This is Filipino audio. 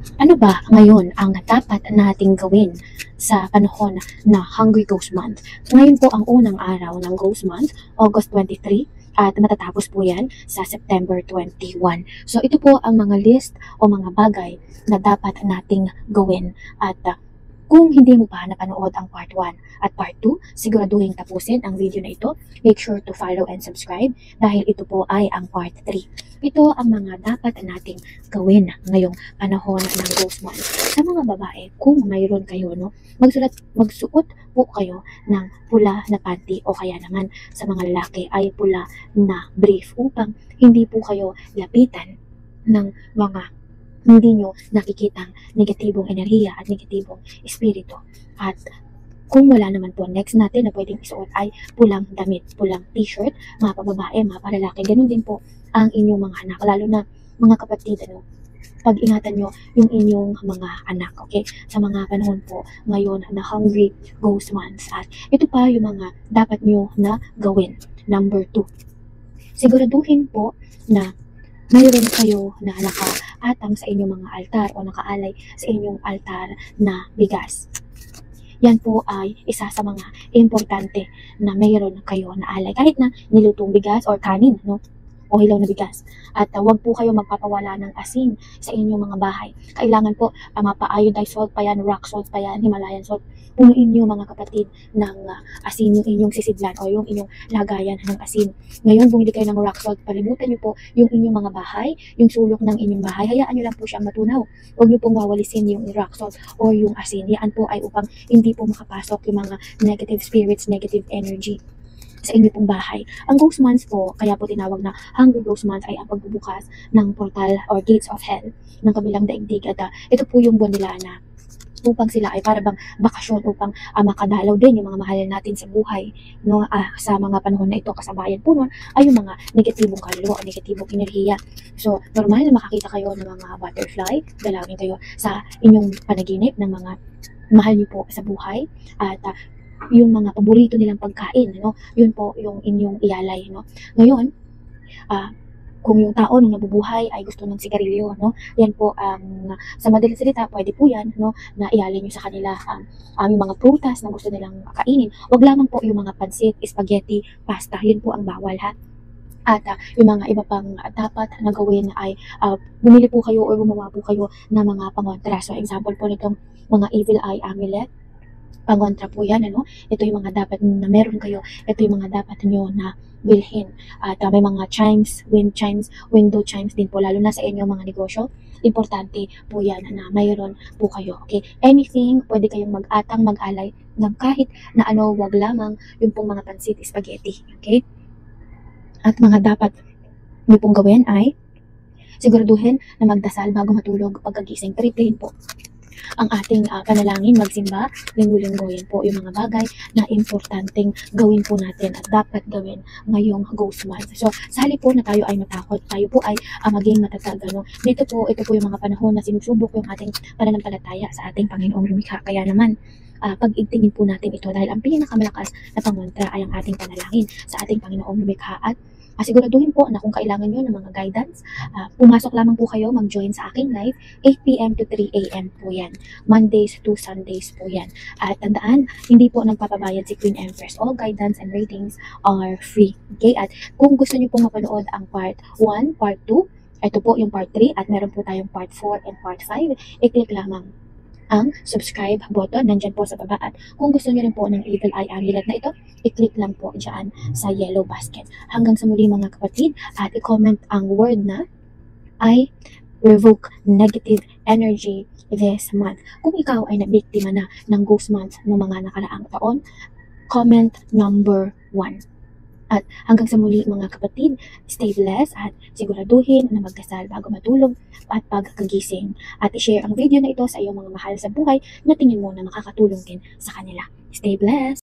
Ano ba ngayon ang dapat nating gawin sa panahon na Hungry Ghost Month? Ngayon po ang unang araw ng Ghost Month, August 23, at matatapos po yan sa September 21. So ito po ang mga list o mga bagay na dapat nating gawin. At kung hindi mo pa napanood ang part 1 at part 2, siguraduhin tapusin ang video na ito. Make sure to follow and subscribe dahil ito po ay ang part 3. Ito ang mga dapat nating gawin ngayong panahon ng Ghost Month. Sa mga babae, kung mayroon kayo, magsuot po kayo ng pula na panty o kaya naman sa mga lalaki ay pula na brief upang hindi po kayo lapitan ng mga hindi nyo nakikitang negatibong enerhiya at negatibong espiritu. At kung wala naman po, next natin na pwedeng isuot ay pulang damit, pulang t-shirt, mga pababae, mga palalaki. Ganun din po ang inyong mga anak, lalo na mga kapatid, pag-ingatan nyo yung inyong mga anak, okay? Sa mga panahon po ngayon na Hungry Ghost Months. At ito pa yung mga dapat nyo na gawin. Number 2, siguraduhin po na mayroon kayo na nakaatang sa inyong mga altar o nakaalay sa inyong altar na bigas. Yan po ay isa sa mga importante na mayroon kayo na alay. Kahit na nilutong bigas or kanin, o hilaw na bigas. At huwag po kayo magpapawala ng asin sa inyong mga bahay. Kailangan po mapa-iodized salt pa yan, rock salt pa yan, Himalayan salt. Punuin nyo mga kapatid ng asin yung inyong sisidlan o yung inyong lagayan ng asin. Ngayon, bumili kayo ng rock salt, palibutan nyo po yung inyong mga bahay, yung sulok ng inyong bahay. Hayaan nyo lang po siyang matunaw. Huwag nyo pong wawalisin yung rock salt o yung asin. Yan po ay upang hindi po makapasok yung mga negative spirits, negative energy sa inyo pong bahay. Ang Ghost Months po, kaya po tinawag na Hungry Ghost Months, ay ang pagbubukas ng portal or gates of hell ng kabilang daigdig. At ito po yung buwan nila na upang sila ay para bang bakasyon upang makadalaw din yung mga mahal natin sa buhay, sa mga panahon na ito. Kasabayan po nun ay yung mga negatibong kaluluwa o negatibong enerhiya. So normal na makakita kayo ng mga butterfly, dalawin kayo sa inyong panaginip ng mga mahal niyo po sa buhay, at yung mga paborito nilang pagkain, yun po yung inyong ialay, Ngayon, kung yung tao nung nabubuhay ay gusto ng sigarilyo, yan po sa madaling salita, pwede po yan, na ialay nyo sa kanila yung mga prutas na gusto nilang kainin. Wag lamang po yung mga pansit, spaghetti, pasta, yun po ang bawal, ha. At yung mga iba pang dapat na gawin ay bumili po kayo o gumawa po kayo ng mga pangontra. So example po nitong mga evil eye amulet, pangontra po yan, Ito yung mga dapat na meron kayo. Ito yung mga dapat nyo na bilhin. At may mga chimes, wind chimes, window chimes din po, lalo na sa inyong mga negosyo. Importante po yan na mayroon po kayo, okay? Anything, pwede kayong mag-atang, mag-alay ng kahit na wag lamang yung pong mga pansit, spaghetti, okay? At mga dapat nyo pong gawin ay siguraduhin na magdasal bago matulog. Pagkagising, triplin po ang ating panalangin, magsimba, linggo-linggo. Yan po yung mga bagay na importanteng gawin po natin at dapat gawin ngayong Ghost Month. So, sa halip po na tayo ay matakot, tayo po ay maging matatag. Ito po yung mga panahon na sinusubok yung ating pananampalataya sa ating Panginoong Lumikha. Kaya naman, pag-igtingin po natin ito dahil ang pinakamalakas na pangontra ay ang ating panalangin sa ating Panginoong Lumikha. At siguraduhin po na kung kailangan nyo ng mga guidance, pumasok lamang po kayo, mag-join sa aking live, 8 p.m. to 3 a.m. po yan. Mondays to Sundays po yan. At tandaan, hindi po nagpapabayad si Queen Empress. All guidance and ratings are free. Okay? At kung gusto nyo pong mapanood ang part 1, part 2, ito po yung part 3, at meron po tayong part 4 and part 5, i-click lamang ang subscribe button, nandyan po sa baba. At kung gusto niyo rin po ng evil eye amulet na ito, i-click lang po dyan sa yellow basket. Hanggang sa muli mga kapatid, at i-comment ang word na I revoke negative energy this month. Kung ikaw ay nabiktima na ng Ghost Month ng mga nakaraang taon, comment number 1. At hanggang sa muli mga kapatid, stay blessed at siguraduhin na magdasal bago matulog at pagkagising. At i-share ang video na ito sa iyong mga mahal sa buhay na tingin mo na makakatulong din sa kanila. Stay blessed!